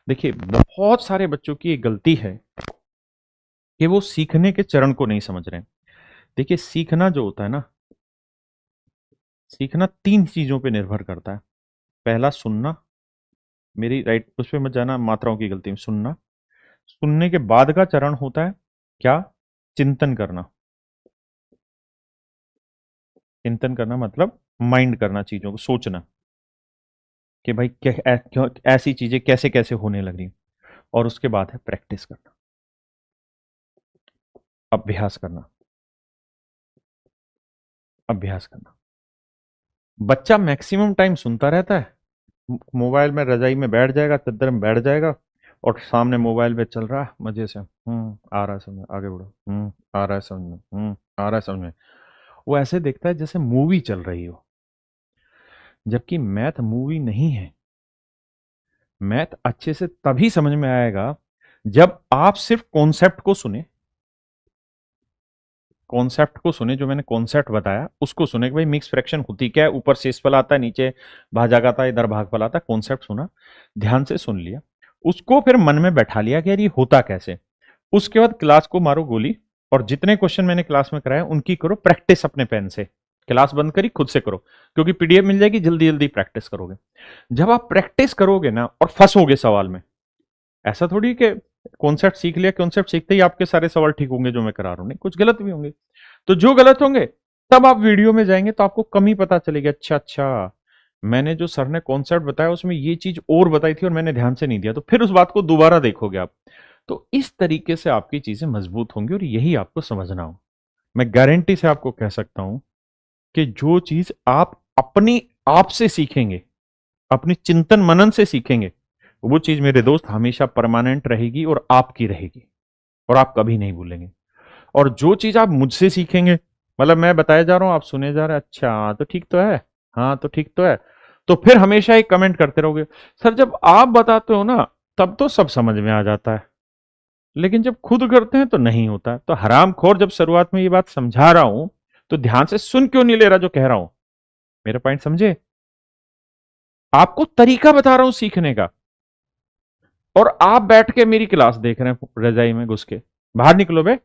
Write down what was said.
देखिए, बहुत सारे बच्चों की एक गलती है कि वो सीखने के चरण को नहीं समझ रहे हैं। देखिए, सीखना जो होता है ना, सीखना 3 चीज़ों पे निर्भर करता है। पहला सुनना, मेरी राइट उस पे मत जाना, मात्राओं की गलती में सुनना। सुनने के बाद का चरण होता है क्या? चिंतन करना। चिंतन करना मतलब माइंड करना, चीज़ों को सोचना कि भाई क्यों ऐसी चीज़ें कैसे-कैसे होने लग रही हैं। और उसके बाद है प्रैक्टिस करना, अभ्यास करना, अभ्यास करना। बच्चा मैक्सिमम टाइम सुनता रहता है, मोबाइल में रजाई में बैठ जाएगा, चद्दर में बैठ जाएगा और सामने मोबाइल पे चल रहा है मजे से, आ रहा है समझ में, आगे बढ़ो, आ रहा है समझ में, आ रहा है समझ में। वो ऐसे देखता है जैसे मूवी चल रही हो, जबकि मैथ मूवी नहीं है। मैथ अच्छे से तभी समझ में आएगा जब आप सिर्फ कॉन्सेप्ट को सुने, कॉन्सेप्ट को सुने, जो मैंने कॉन्सेप्ट बताया उसको सुने कि भाई मिक्स फ्रैक्शन होती क्या है, ऊपर शेषफल आता है, नीचे भाजक आता है, इधर भागफल आता है। कॉन्सेप्ट सुना, ध्यान से सुन लिया, उसको फिर मन में बैठा लिया कि यार ये होता कैसे। उसके बाद क्लास को मारो गोली और जितने क्वेश्चन मैंने क्लास में कराए उनकी करो प्रैक्टिस अपने पेन से। क्लास बंद करी, खुद से करो, क्योंकि पीडीएफ मिल जाएगी, जल्दी जल्दी प्रैक्टिस करोगे। जब आप प्रैक्टिस करोगे ना और फंसोगे सवाल में, ऐसा थोड़ी कि कॉन्सेप्ट सीख लिया, कॉन्सेप्ट सीखते ही आपके सारे सवाल ठीक होंगे जो मैं करा रहा हूं, नहीं, कुछ गलत भी होंगे। तो जो गलत होंगे तब आप वीडियो में जाएंगे तो आपको कमी पता चलेगी, अच्छा अच्छा मैंने जो सर ने कॉन्सेप्ट बताया उसमें ये चीज और बताई थी और मैंने ध्यान से नहीं दिया, तो फिर उस बात को दोबारा देखोगे आप। तो इस तरीके से आपकी चीजें मजबूत होंगी और यही आपको समझना हो। मैं गारंटी से आपको कह सकता हूं कि जो चीज आप अपनी आप से सीखेंगे, अपनी चिंतन मनन से सीखेंगे, वो चीज मेरे दोस्त हमेशा परमानेंट रहेगी और आपकी रहेगी और आप कभी नहीं भूलेंगे। और जो चीज आप मुझसे सीखेंगे, मतलब मैं बताया जा रहा हूं, आप सुने जा रहे हैं, अच्छा हाँ तो ठीक तो है, हाँ तो ठीक तो है, तो फिर हमेशा एक कमेंट करते रहोगे, सर जब आप बताते हो ना तब तो सब समझ में आ जाता है, लेकिन जब खुद करते हैं तो नहीं होता। तो हरामखोर, जब शुरुआत में ये बात समझा रहा हूं तो ध्यान से सुन क्यों नहीं ले रहा जो कह रहा हूं? मेरा पॉइंट समझे? आपको तरीका बता रहा हूं सीखने का, और आप बैठ के मेरी क्लास देख रहे हैं रजाई में घुस के। बाहर निकलो बे।